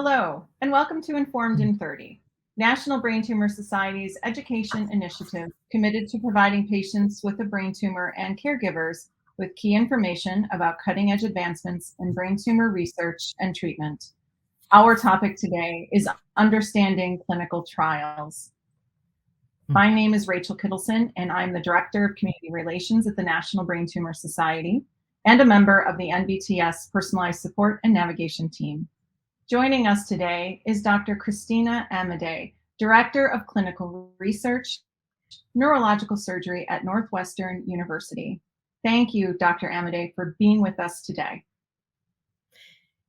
Hello, and welcome to Informed in 30, National Brain Tumor Society's education initiative committed to providing patients with a brain tumor and caregivers with key information about cutting-edge advancements in brain tumor research and treatment. Our topic today is understanding clinical trials. My name is Rachel Kittleson, and I'm the Director of Community Relations at the National Brain Tumor Society and a member of the NBTS Personalized Support and Navigation Team. Joining us today is Dr. Christina Amidei, Director of Clinical Research, Neurological Surgery at Northwestern University. Thank you, Dr. Amidei, for being with us today.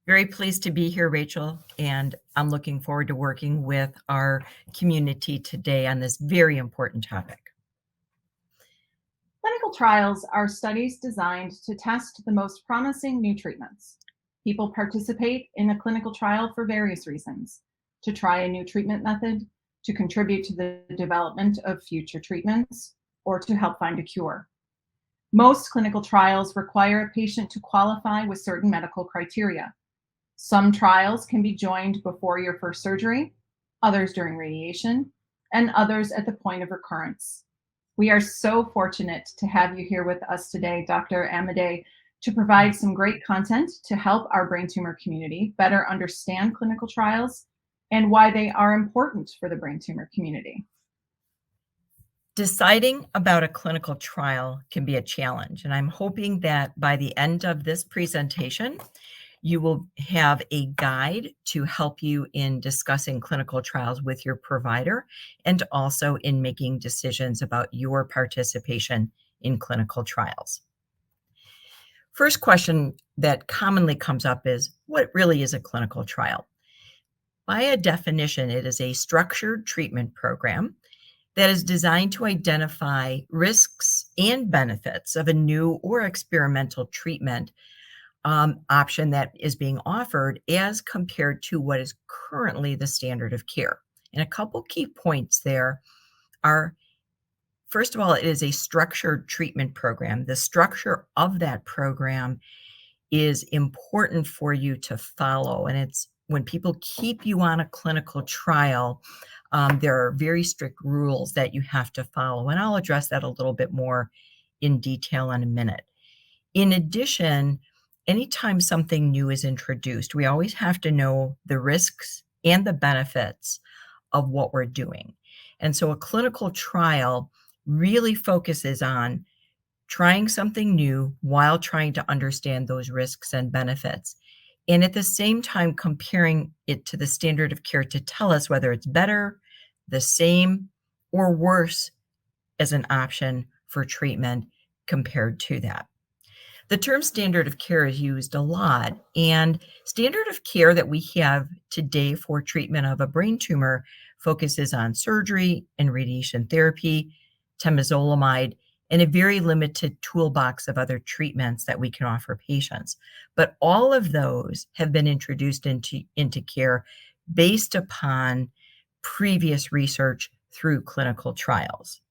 Very pleased to be here, Rachel, and I'm looking forward to working with our community today on this very important topic. Clinical trials are studies designed to test the most promising new treatments. People participate in a clinical trial for various reasons: to try a new treatment method, to contribute to the development of future treatments, or to help find a cure. Most clinical trials require a patient to qualify with certain medical criteria. Some trials can be joined before your first surgery, others during radiation, and others at the point of recurrence. We are so fortunate to have you here with us today, Dr. Amidei, to provide some great content to help our brain tumor community better understand clinical trials and why they are important for the brain tumor community. Deciding about a clinical trial can be a challenge, and I'm hoping that by the end of this presentation, you will have a guide to help you in discussing clinical trials with your provider and also in making decisions about your participation in clinical trials. First question that commonly comes up is, what really is a clinical trial? By a definition, it is a structured treatment program that is designed to identify risks and benefits of a new or experimental treatment option that is being offered as compared to what is currently the standard of care. And a couple key points there are, first of all, it is a structured treatment program. The structure of that program is important for you to follow. And it's when people keep you on a clinical trial, there are very strict rules that you have to follow. And I'll address that a little bit more in detail in a minute. In addition, anytime something new is introduced, we always have to know the risks and the benefits of what we're doing. And so a clinical trial really focuses on trying something new while trying to understand those risks and benefits. And at the same time, comparing it to the standard of care to tell us whether it's better, the same, or worse as an option for treatment compared to that. The term standard of care is used a lot, and standard of care that we have today for treatment of a brain tumor focuses on surgery and radiation therapy, temozolomide, and a very limited toolbox of other treatments that we can offer patients. But all of those have been introduced into care based upon previous research through clinical trials.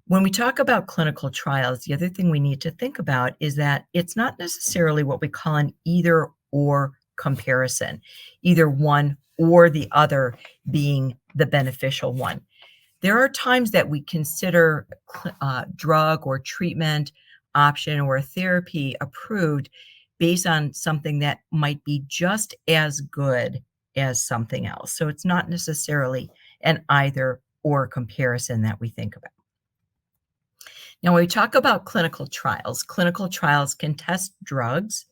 When we talk about clinical trials, the other thing we need to think about is that it's not necessarily what we call an either or comparison, either one or the other being the beneficial one. There are times that we consider a drug or treatment option or a therapy approved based on something that might be just as good as something else. So it's not necessarily an either or comparison that we think about. Now, when we talk about clinical trials can test drugs,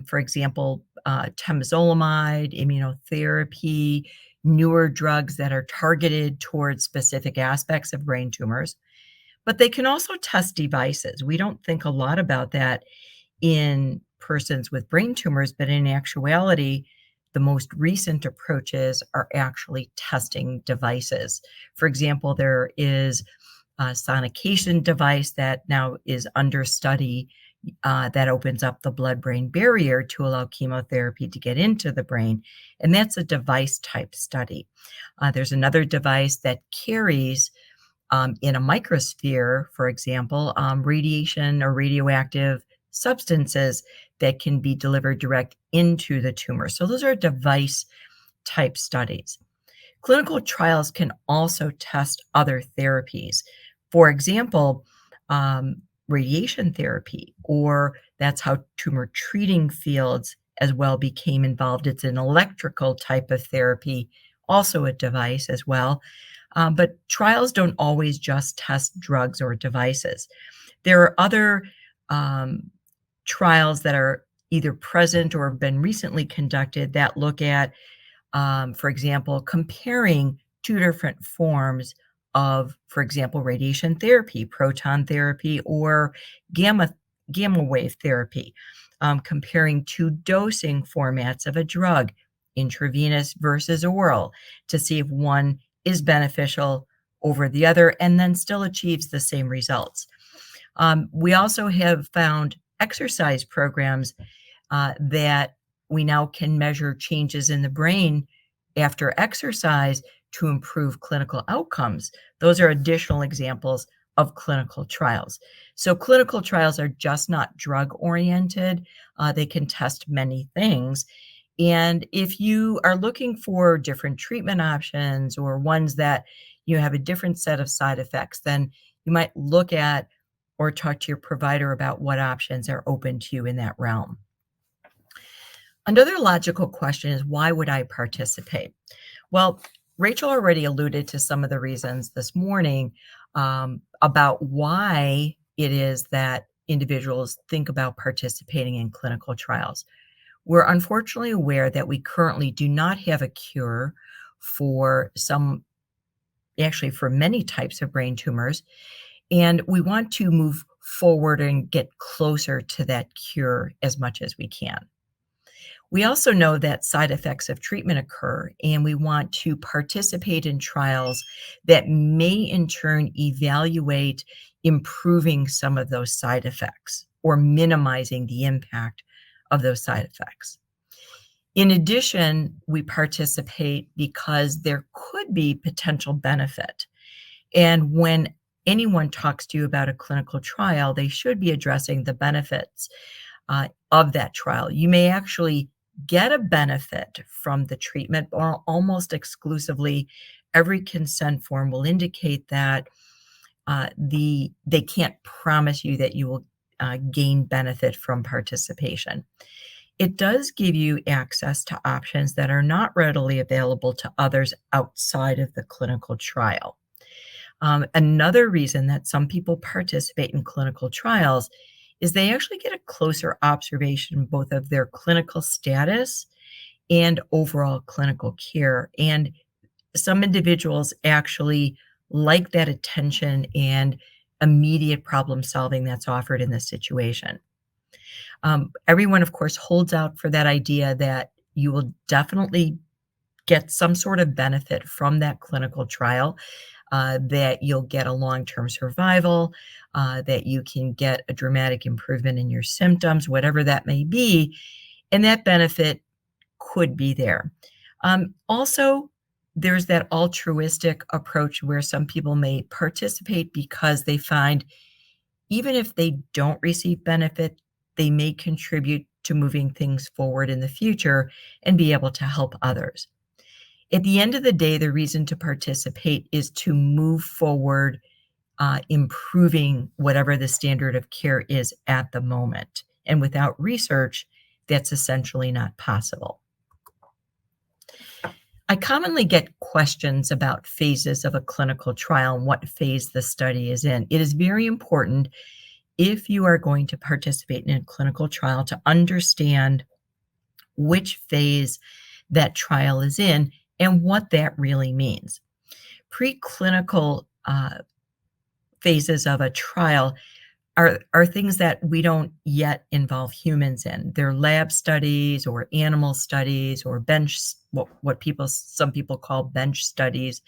for example, temozolomide, immunotherapy, newer drugs that are targeted towards specific aspects of brain tumors, but they can also test devices. We don't think a lot about that in persons with brain tumors, but in actuality, the most recent approaches are actually testing devices. For example, there is a sonication device that now is under study that opens up the blood-brain barrier to allow chemotherapy to get into the brain. And that's a device type study. There's another device that carries in a microsphere, for example, radiation or radioactive substances that can be delivered direct into the tumor. So those are device type studies. Clinical trials can also test other therapies. For example, radiation therapy, or that's how tumor treating fields as well became involved. It's an electrical type of therapy, also a device as well. But trials don't always just test drugs or devices. There are other trials that are either present or have been recently conducted that look at, for example, comparing two different forms of, for example, radiation therapy, proton therapy, or gamma wave therapy, comparing two dosing formats of a drug, intravenous versus oral, to see if one is beneficial over the other and then still achieves the same results. We also have found exercise programs that we now can measure changes in the brain after exercise to improve clinical outcomes. Those are additional examples of clinical trials. So clinical trials are just not drug oriented. They can test many things. And if you are looking for different treatment options or ones that you have a different set of side effects, then you might look at or talk to your provider about what options are open to you in that realm. Another logical question is, why would I participate? Well, Rachel already alluded to some of the reasons this morning about why it is that individuals think about participating in clinical trials. We're unfortunately aware that we currently do not have a cure for for many types of brain tumors, and we want to move forward and get closer to that cure as much as we can. We also know that side effects of treatment occur, and we want to participate in trials that may in turn evaluate improving some of those side effects or minimizing the impact of those side effects. In addition, we participate because there could be potential benefit. And when anyone talks to you about a clinical trial, they should be addressing the benefits of that trial. You may actually get a benefit from the treatment, or almost exclusively, every consent form will indicate that they can't promise you that you will gain benefit from participation. It does give you access to options that are not readily available to others outside of the clinical trial. Another reason that some people participate in clinical trials is they actually get a closer observation both of their clinical status and overall clinical care. And some individuals actually like that attention and immediate problem solving that's offered in this situation. Everyone, of course, holds out for that idea that you will definitely get some sort of benefit from that clinical trial, that you'll get a long-term survival, that you can get a dramatic improvement in your symptoms, whatever that may be, and that benefit could be there. Also, there's that altruistic approach where some people may participate because they find even if they don't receive benefit, they may contribute to moving things forward in the future and be able to help others. At the end of the day, the reason to participate is to move forward, improving whatever the standard of care is at the moment. And without research, that's essentially not possible. I commonly get questions about phases of a clinical trial and what phase the study is in. It is very important, if you are going to participate in a clinical trial, to understand which phase that trial is in and what that really means. Preclinical phases of a trial are things that we don't yet involve humans in. They're lab studies or animal studies or some people call bench studies.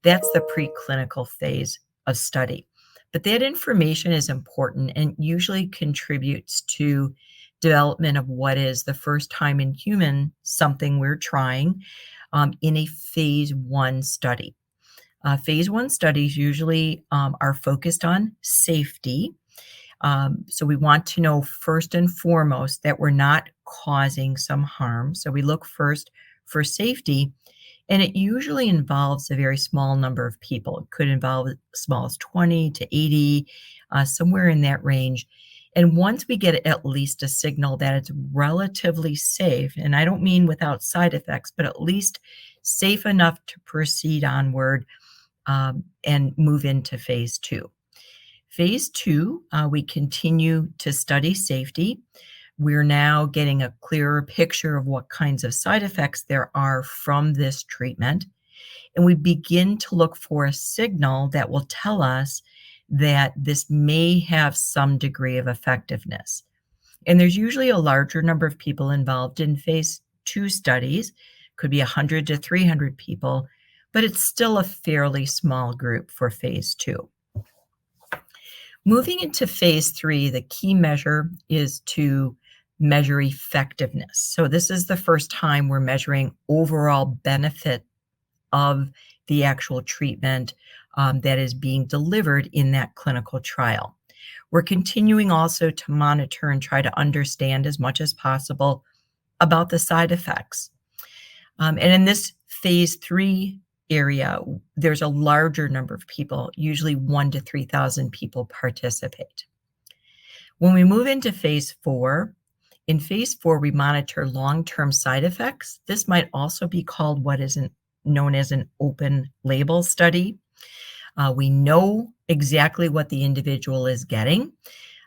That's the preclinical phase of study. But that information is important and usually contributes to development of what is the first time in human something we're trying in a phase 1 study. Phase 1 studies usually are focused on safety. So we want to know first and foremost that we're not causing some harm. So we look first for safety, and it usually involves a very small number of people. It could involve as small as 20 to 80, somewhere in that range. And once we get at least a signal that it's relatively safe, and I don't mean without side effects, but at least safe enough to proceed onward and move into phase 2. Phase 2, we continue to study safety. We're now getting a clearer picture of what kinds of side effects there are from this treatment. And we begin to look for a signal that will tell us that this may have some degree of effectiveness. And there's usually a larger number of people involved in phase 2 studies, could be 100 to 300 people, but it's still a fairly small group for phase 2. Moving into phase 3, the key measure is to measure effectiveness. So this is the first time we're measuring overall benefit of the actual treatment that is being delivered in that clinical trial. We're continuing also to monitor and try to understand as much as possible about the side effects. And in this phase 3 area, there's a larger number of people, usually 1,000 to 3,000 people participate. When we move into phase 4, in phase 4, we monitor long-term side effects. This might also be called what is known as an open label study. We know exactly what the individual is getting,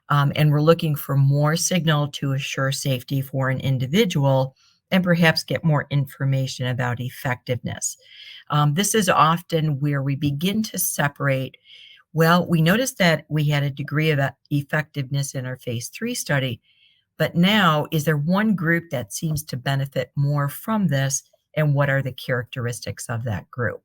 and we're looking for more signal to assure safety for an individual and perhaps get more information about effectiveness. This is often where we begin to separate. Well, we noticed that we had a degree of effectiveness in our phase 3 study, but now is there one group that seems to benefit more from this, and what are the characteristics of that group?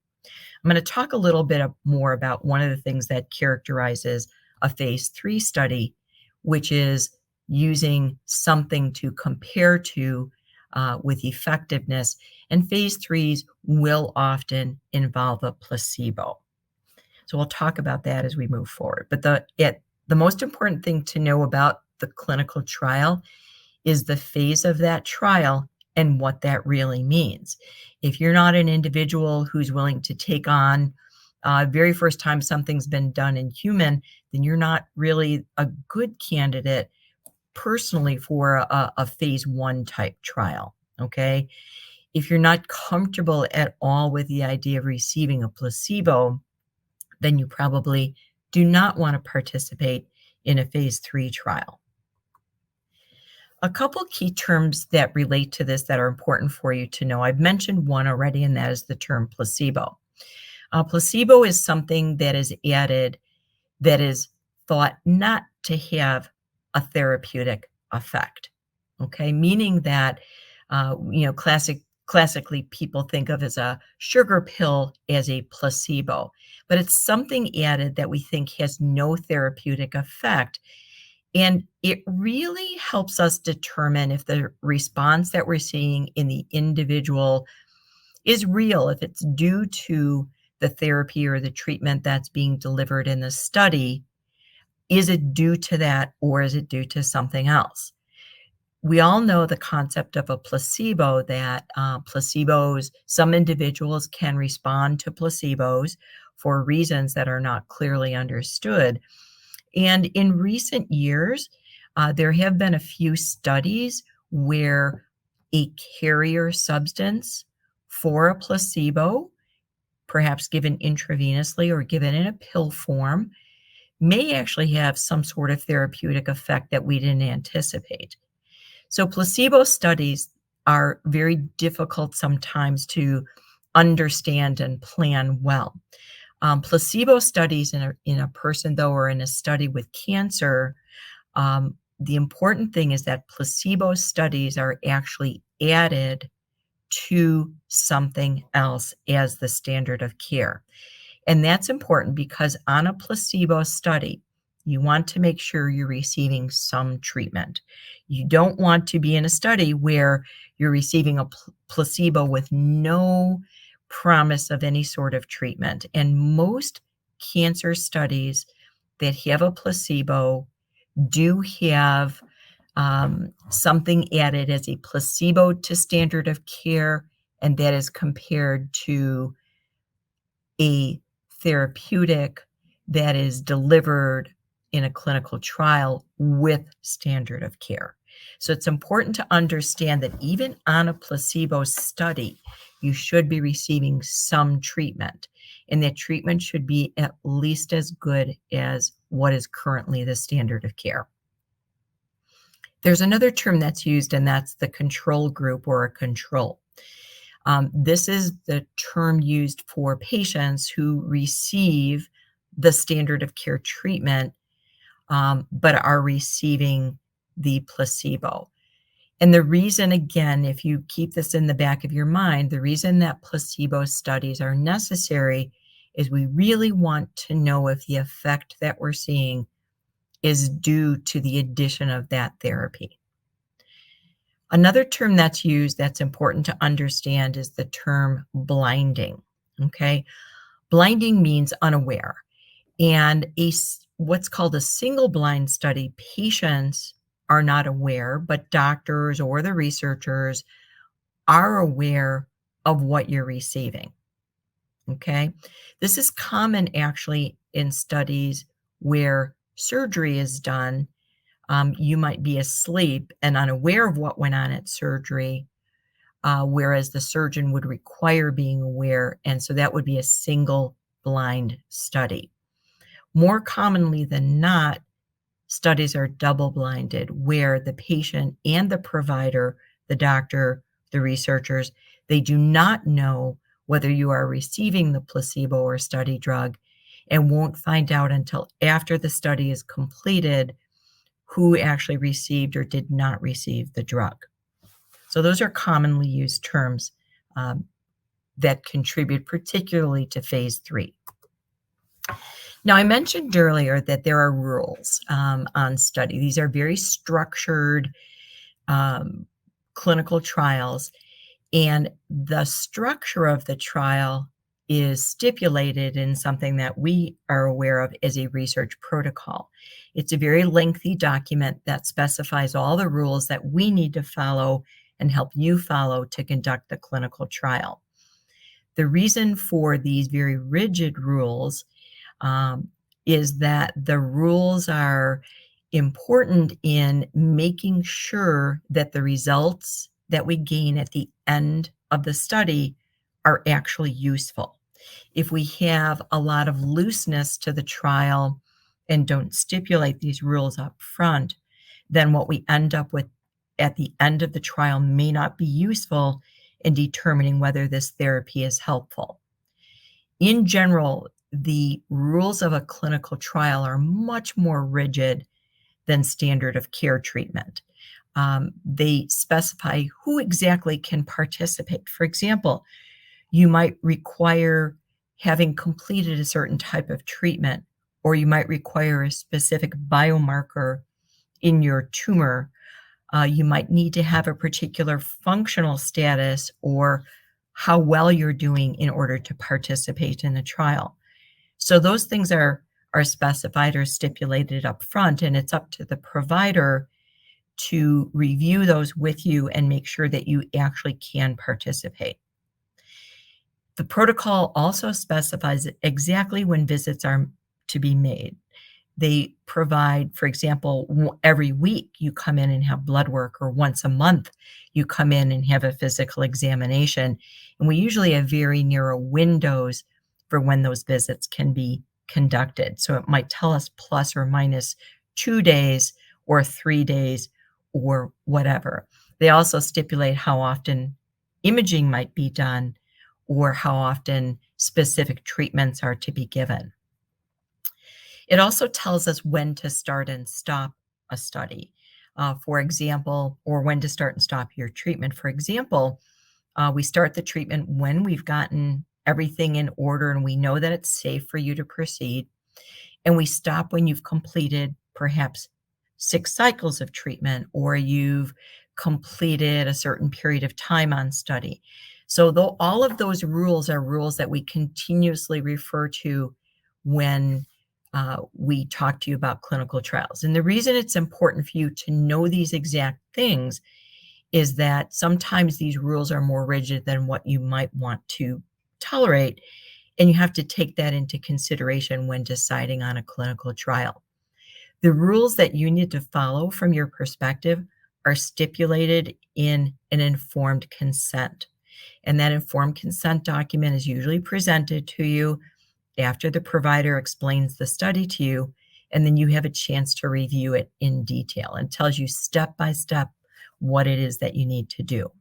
I'm going to talk a little bit more about one of the things that characterizes a phase 3 study, which is using something to compare to with effectiveness. And phase 3s will often involve a placebo. So we'll talk about that as we move forward. But the most important thing to know about the clinical trial is the phase of that trial and what that really means. If you're not an individual who's willing to take on very first time something's been done in human, then you're not really a good candidate personally for a phase 1 type trial, okay? If you're not comfortable at all with the idea of receiving a placebo, then you probably do not want to participate in a phase 3 trial. A couple key terms that relate to this that are important for you to know. I've mentioned one already, and that is the term placebo. Placebo is something that is added that is thought not to have a therapeutic effect, okay? Meaning that, classically people think of as a sugar pill as a placebo, but it's something added that we think has no therapeutic effect. And it really helps us determine if the response that we're seeing in the individual is real, if it's due to the therapy or the treatment that's being delivered in the study. Is it due to that, or is it due to something else? We all know the concept of a placebo, that placebos, some individuals can respond to placebos for reasons that are not clearly understood. And in recent years, there have been a few studies where a carrier substance for a placebo, perhaps given intravenously or given in a pill form, may actually have some sort of therapeutic effect that we didn't anticipate. So placebo studies are very difficult sometimes to understand and plan well. Placebo studies in a person, though, or in a study with cancer, the important thing is that placebo studies are actually added to something else as the standard of care. And that's important because on a placebo study, you want to make sure you're receiving some treatment. You don't want to be in a study where you're receiving a placebo with no promise of any sort of treatment. And most cancer studies that have a placebo do have something added as a placebo to standard of care, and that is compared to a therapeutic that is delivered in a clinical trial with standard of care. So it's important to understand that even on a placebo study, you should be receiving some treatment, and that treatment should be at least as good as what is currently the standard of care. There's another term that's used, and that's the control group or a control. This is the term used for patients who receive the standard of care treatment, but are receiving the placebo. And the reason, again, if you keep this in the back of your mind, the reason that placebo studies are necessary is we really want to know if the effect that we're seeing is due to the addition of that therapy. Another term that's used that's important to understand is the term blinding, okay? Blinding means unaware. And what's called a single blind study, patients are not aware, but doctors or the researchers are aware of what you're receiving, okay? This is common actually in studies where surgery is done. You might be asleep and unaware of what went on at surgery, whereas the surgeon would require being aware, and so that would be a single blind study. More commonly than not, studies are double-blinded, where the patient and the provider, the doctor, the researchers, they do not know whether you are receiving the placebo or study drug, and won't find out until after the study is completed who actually received or did not receive the drug. So those are commonly used terms that contribute particularly to phase 3. Now, I mentioned earlier that there are rules on study. These are very structured clinical trials, and the structure of the trial is stipulated in something that we are aware of as a research protocol. It's a very lengthy document that specifies all the rules that we need to follow and help you follow to conduct the clinical trial. The reason for these very rigid rules is that the rules are important in making sure that the results that we gain at the end of the study are actually useful. If we have a lot of looseness to the trial and don't stipulate these rules up front, then what we end up with at the end of the trial may not be useful in determining whether this therapy is helpful. In general, the rules of a clinical trial are much more rigid than standard of care treatment. They specify who exactly can participate. For example, you might require having completed a certain type of treatment, or you might require a specific biomarker in your tumor. You might need to have a particular functional status or how well you're doing in order to participate in the trial. So those things are specified or stipulated up front, and it's up to the provider to review those with you and make sure that you actually can participate. The protocol also specifies exactly when visits are to be made. They provide, for example, every week you come in and have blood work, or once a month you come in and have a physical examination. And we usually have very narrow windows for when those visits can be conducted. So it might tell us plus or minus 2 days or 3 days or whatever. They also stipulate how often imaging might be done or how often specific treatments are to be given. It also tells us when to start and stop a study, for example, or when to start and stop your treatment. For example, we start the treatment when we've gotten everything in order and we know that it's safe for you to proceed. And we stop when you've completed perhaps 6 cycles of treatment, or you've completed a certain period of time on study. So though all of those rules are rules that we continuously refer to when we talk to you about clinical trials. And the reason it's important for you to know these exact things is that sometimes these rules are more rigid than what you might want to tolerate, and you have to take that into consideration when deciding on a clinical trial. The rules that you need to follow from your perspective are stipulated in an informed consent. And that informed consent document is usually presented to you after the provider explains the study to you, and then you have a chance to review it in detail and tells you step by step what it is that you need to do.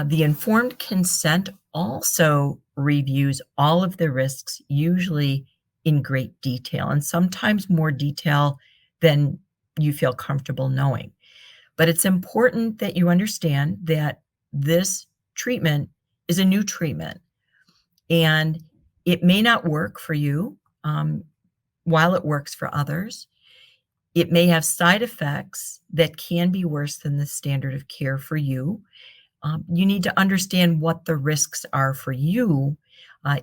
The informed consent also reviews all of the risks, usually in great detail, and sometimes more detail than you feel comfortable knowing. But it's important that you understand that this treatment is a new treatment, and it may not work for you while it works for others. It may have side effects that can be worse than the standard of care for you. You need to understand what the risks are for you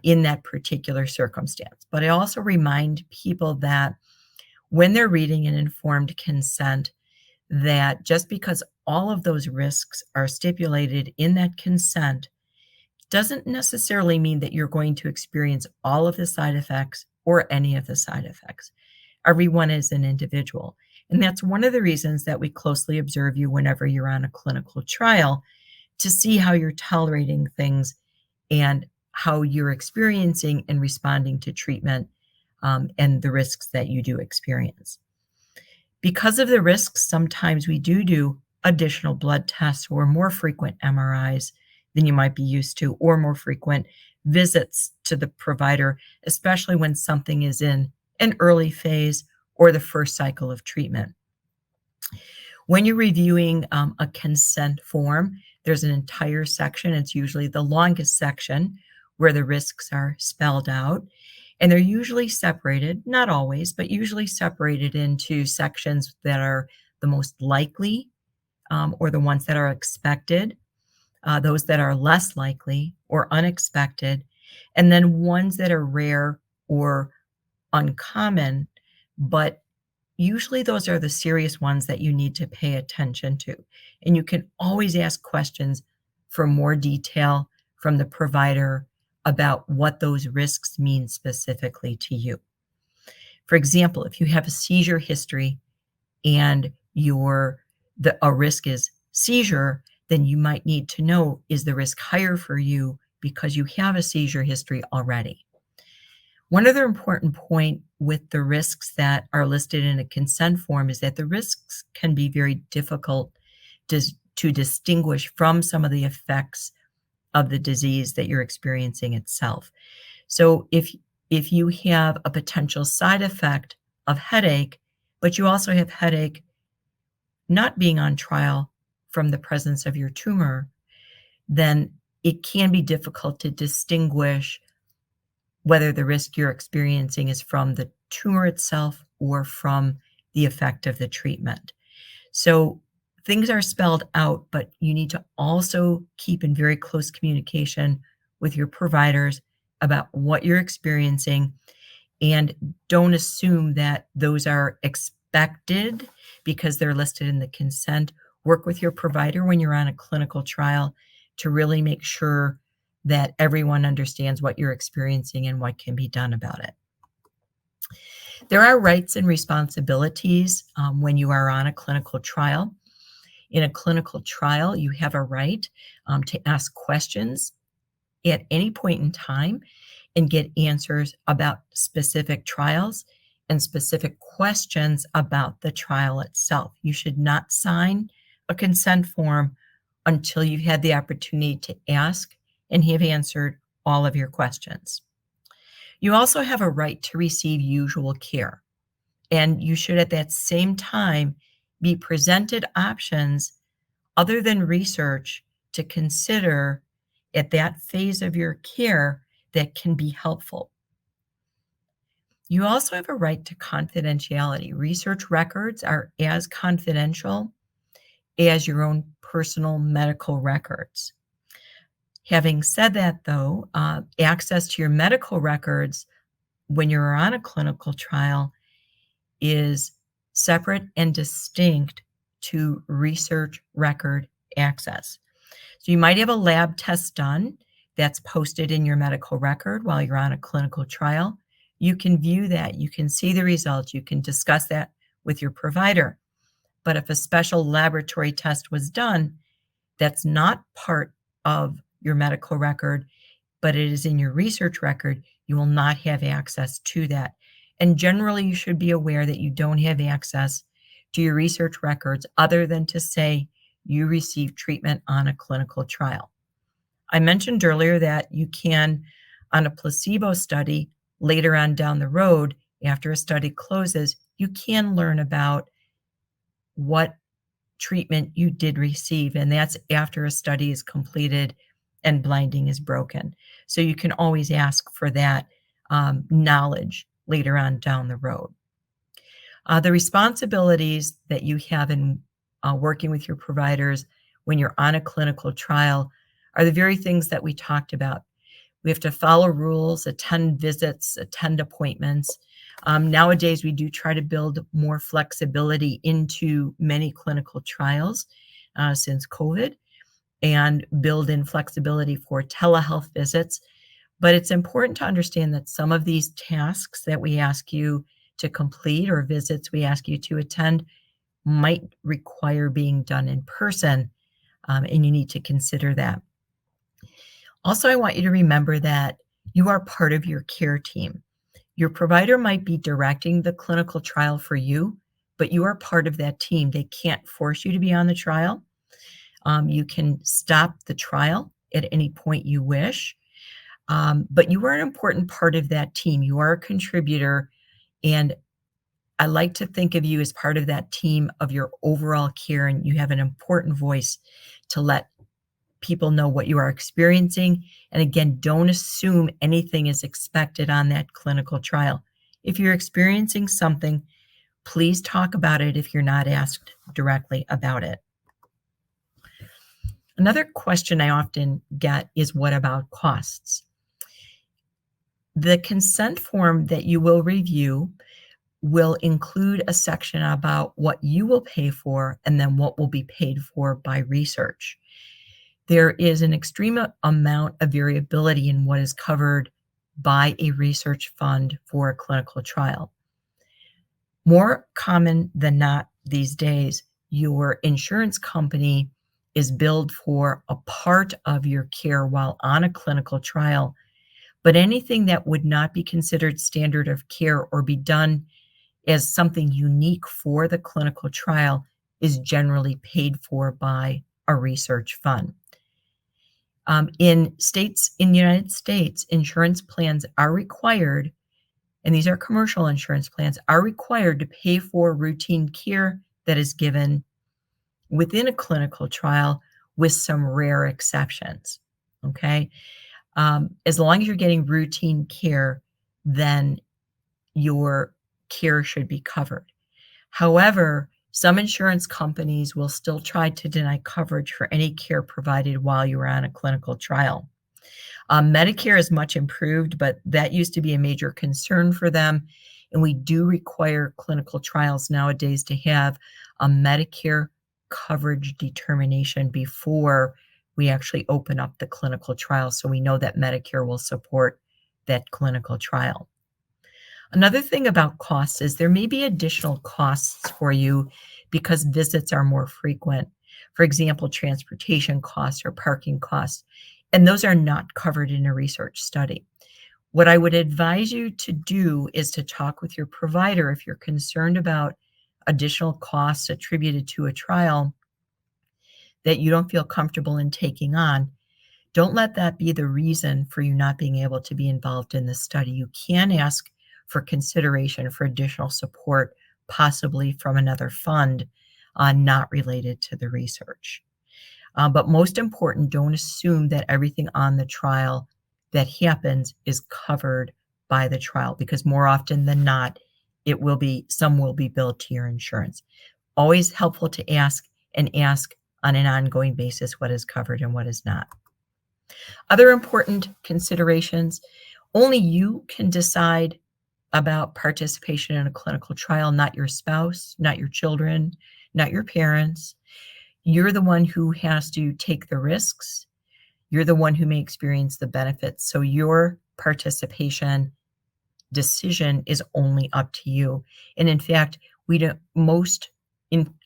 in that particular circumstance. But I also remind people that when they're reading an informed consent, that just because all of those risks are stipulated in that consent doesn't necessarily mean that you're going to experience all of the side effects or any of the side effects. Everyone is an individual. And that's one of the reasons that we closely observe you whenever you're on a clinical trial, to see how you're tolerating things and how you're experiencing and responding to treatment and the risks that you do experience. Because of the risks, sometimes we do additional blood tests or more frequent MRIs than you might be used to, or more frequent visits to the provider, especially when something is in an early phase or the first cycle of treatment. When you're reviewing a consent form, there's an entire section. It's usually the longest section where the risks are spelled out. And they're usually separated, not always, but usually separated into sections that are the most likely or the ones that are expected, those that are less likely or unexpected, and then ones that are rare or uncommon, but usually those are the serious ones that you need to pay attention to. And you can always ask questions for more detail from the provider about what those risks mean specifically to you. For example, if you have a seizure history and a risk is seizure, then you might need to know, is the risk higher for you because you have a seizure history already? One other important point with the risks that are listed in a consent form is that the risks can be very difficult to distinguish from some of the effects of the disease that you're experiencing itself. So if you have a potential side effect of headache, but you also have headache not being on trial from the presence of your tumor, then it can be difficult to distinguish whether the risk you're experiencing is from the tumor itself or from the effect of the treatment. So things are spelled out, but you need to also keep in very close communication with your providers about what you're experiencing, and don't assume that those are expected because they're listed in the consent. Work with your provider when you're on a clinical trial to really make sure that everyone understands what you're experiencing and what can be done about it. There are rights and responsibilities when you are on a clinical trial. In a clinical trial, you have a right to ask questions at any point in time and get answers about specific trials and specific questions about the trial itself. You should not sign a consent form until you've had the opportunity to ask and have answered all of your questions. You also have a right to receive usual care, and you should at that same time be presented options other than research to consider at that phase of your care that can be helpful. You also have a right to confidentiality. Research records are as confidential as your own personal medical records. Having said that, though, access to your medical records when you're on a clinical trial is separate and distinct to research record access. So you might have a lab test done that's posted in your medical record while you're on a clinical trial. You can view that, you can see the results, you can discuss that with your provider. But if a special laboratory test was done, that's not part of your medical record, but it is in your research record, you will not have access to that. And generally, you should be aware that you don't have access to your research records other than to say you received treatment on a clinical trial. I mentioned earlier that you can, on a placebo study, later on down the road, after a study closes, you can learn about what treatment you did receive, and that's after a study is completed and blinding is broken. So you can always ask for that knowledge later on down the road. The responsibilities that you have in working with your providers when you're on a clinical trial are the very things that we talked about. We have to follow rules, attend visits, attend appointments. Nowadays, we do try to build more flexibility into many clinical trials since COVID, and build in flexibility for telehealth visits. But it's important to understand that some of these tasks that we ask you to complete or visits we ask you to attend might require being done in person, and you need to consider that. Also, I want you to remember that you are part of your care team. Your provider might be directing the clinical trial for you, but you are part of that team. They can't force you to be on the trial. You can stop the trial at any point you wish, but you are an important part of that team. You are a contributor, and I like to think of you as part of that team of your overall care, and you have an important voice to let people know what you are experiencing. And again, don't assume anything is expected on that clinical trial. If you're experiencing something, please talk about it if you're not asked directly about it. Another question I often get is, what about costs? The consent form that you will review will include a section about what you will pay for and then what will be paid for by research. There is an extreme amount of variability in what is covered by a research fund for a clinical trial. More common than not these days, your insurance company is billed for a part of your care while on a clinical trial, but anything that would not be considered standard of care or be done as something unique for the clinical trial is generally paid for by a research fund. In the United States, insurance plans are required, and these are commercial insurance plans, are required to pay for routine care that is given within a clinical trial with some rare exceptions, okay? As long as you're getting routine care, then your care should be covered. However, some insurance companies will still try to deny coverage for any care provided while you are on a clinical trial. Medicare is much improved, but that used to be a major concern for them. And we do require clinical trials nowadays to have a Medicare coverage determination before we actually open up the clinical trial, so we know that Medicare will support that clinical trial. Another thing about costs is there may be additional costs for you because visits are more frequent. For example, transportation costs or parking costs, and those are not covered in a research study. What I would advise you to do is to talk with your provider if you're concerned about additional costs attributed to a trial that you don't feel comfortable in taking on. Don't let that be the reason for you not being able to be involved in the study. You can ask for consideration for additional support, possibly from another fund, not related to the research. But most important, don't assume that everything on the trial that happens is covered by the trial, because more often than not, some will be billed to your insurance. Always helpful to ask, and ask on an ongoing basis what is covered and what is not. Other important considerations: only you can decide about participation in a clinical trial, not your spouse, not your children, not your parents. You're the one who has to take the risks. You're the one who may experience the benefits. So your participation decision is only up to you. And in fact, we don't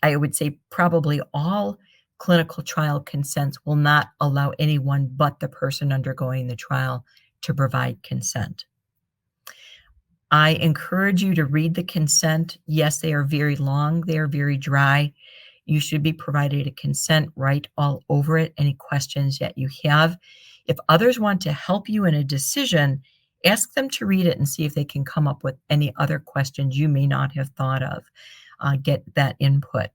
I would say probably all clinical trial consents will not allow anyone but the person undergoing the trial to provide consent. I encourage you to read the consent. Yes, they are very long. They are very dry. You should be provided a consent, write all over it, any questions that you have. If others want to help you in a decision, ask them to read it and see if they can come up with any other questions you may not have thought of. Get that input.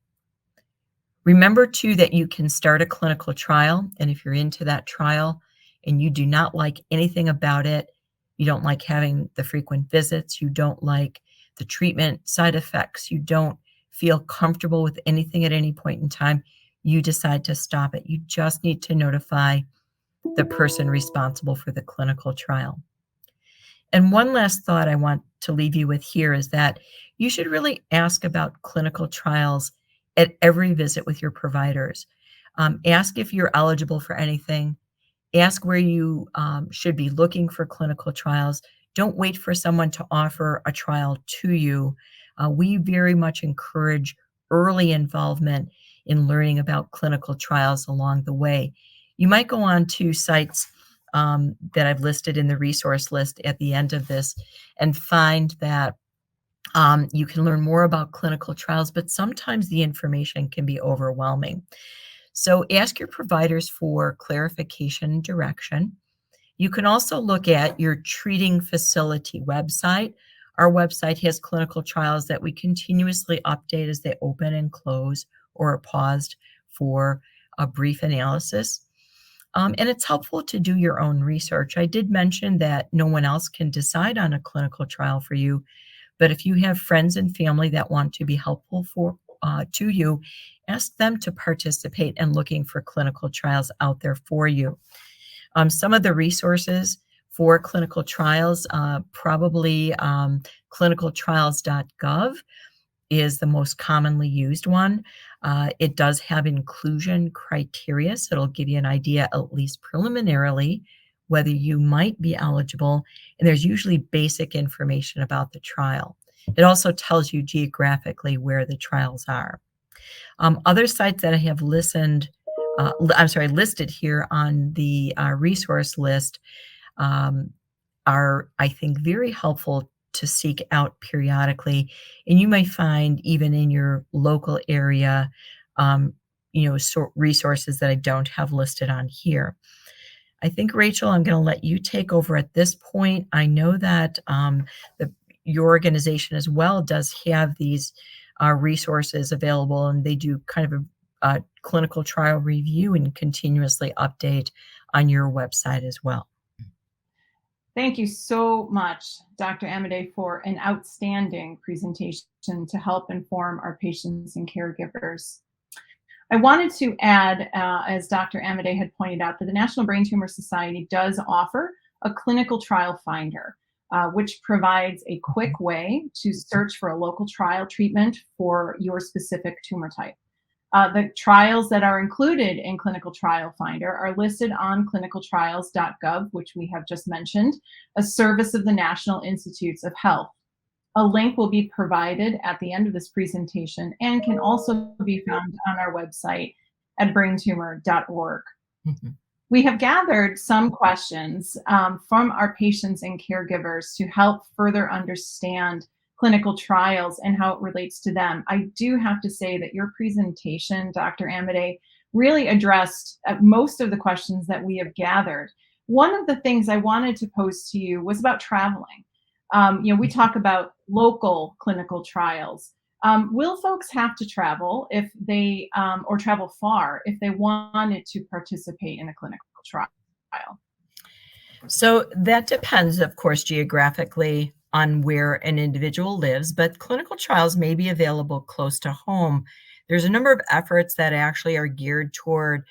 Remember too that you can start a clinical trial, and if you're into that trial and you do not like anything about it, you don't like having the frequent visits, you don't like the treatment side effects, you don't feel comfortable with anything at any point in time, you decide to stop it. You just need to notify the person responsible for the clinical trial. And one last thought I want to leave you with here is that you should really ask about clinical trials at every visit with your providers. Ask if you're eligible for anything. Ask where you should be looking for clinical trials. Don't wait for someone to offer a trial to you. We very much encourage early involvement in learning about clinical trials along the way. You might go on to sites that I've listed in the resource list at the end of this and find that you can learn more about clinical trials, but sometimes the information can be overwhelming. So ask your providers for clarification and direction. You can also look at your treating facility website. Our website has clinical trials that we continuously update as they open and close or are paused for a brief analysis. And it's helpful to do your own research. I did mention that no one else can decide on a clinical trial for you, but if you have friends and family that want to be helpful to you, ask them to participate in looking for clinical trials out there for you. Some of the resources for clinical trials, probably clinicaltrials.gov is the most commonly used one. It does have inclusion criteria, so it'll give you an idea, at least preliminarily, whether you might be eligible. And there's usually basic information about the trial. It also tells you geographically where the trials are. Other sites that I have listed here on the resource list are, I think, very helpful to seek out periodically. And you may find even in your local area, resources that I don't have listed on here. I think, Rachel, I'm going to let you take over at this point. I know that your organization as well does have these resources available, and they do kind of a clinical trial review and continuously update on your website as well. Thank you so much, Dr. Amidei, for an outstanding presentation to help inform our patients and caregivers. I wanted to add, as Dr. Amidei had pointed out, that the National Brain Tumor Society does offer a clinical trial finder, which provides a quick way to search for a local trial treatment for your specific tumor type. The trials that are included in Clinical Trial Finder are listed on clinicaltrials.gov, which we have just mentioned, a service of the National Institutes of Health. A link will be provided at the end of this presentation and can also be found on our website at braintumor.org. Mm-hmm. We have gathered some questions from our patients and caregivers to help further understand clinical trials and how it relates to them. I do have to say that your presentation, Dr. Amidei, really addressed most of the questions that we have gathered. One of the things I wanted to pose to you was about traveling. We talk about local clinical trials. Will folks have to travel if they, or travel far if they wanted to participate in a clinical trial? So that depends, of course, geographically on where an individual lives, but clinical trials may be available close to home. There's a number of efforts that actually are geared toward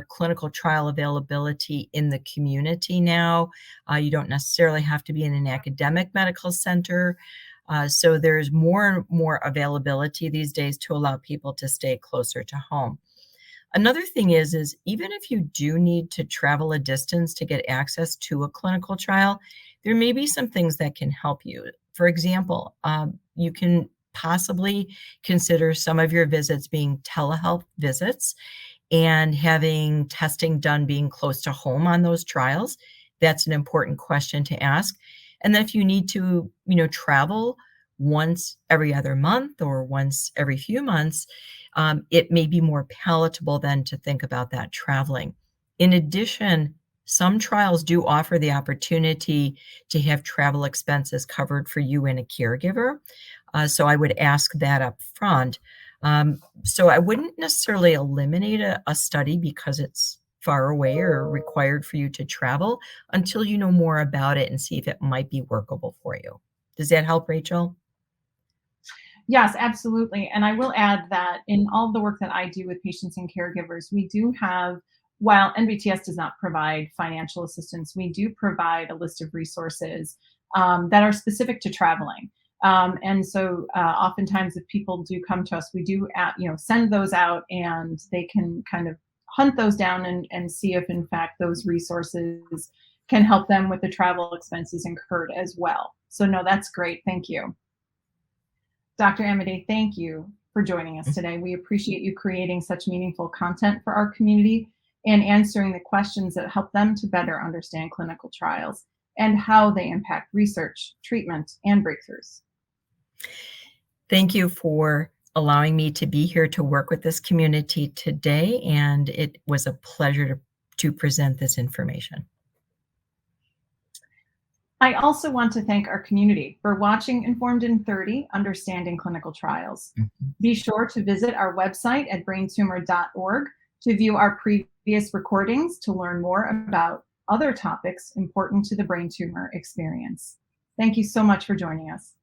clinical trial availability in the community now. You don't necessarily have to be in an academic medical center. So there's more and more availability these days to allow people to stay closer to home. Another thing is even if you do need to travel a distance to get access to a clinical trial, there may be some things that can help you. For example, you can possibly consider some of your visits being telehealth visits and having testing done being close to home on those trials. That's an important question to ask. And then if you need to, travel once every other month or once every few months, it may be more palatable then to think about that traveling. In addition, some trials do offer the opportunity to have travel expenses covered for you and a caregiver. So I would ask that up front. So I wouldn't necessarily eliminate a study because it's far away or required for you to travel until you know more about it and see if it might be workable for you. Does that help, Rachel? Yes, absolutely. And I will add that in all the work that I do with patients and caregivers, we do have, while NBTS does not provide financial assistance, we do provide a list of resources that are specific to traveling. And so oftentimes if people do come to us, we do send those out, and they can kind of hunt those down and see if in fact those resources can help them with the travel expenses incurred as well. So no, that's great. Thank you. Dr. Amidei, thank you for joining us today. We appreciate you creating such meaningful content for our community and answering the questions that help them to better understand clinical trials and how they impact research, treatment, and breakthroughs. Thank you for allowing me to be here to work with this community today, and it was a pleasure to present this information. I also want to thank our community for watching Informed in 30, Understanding Clinical Trials. Be sure to visit our website at braintumor.org to view our previous recordings to learn more about other topics important to the brain tumor experience. Thank you so much for joining us.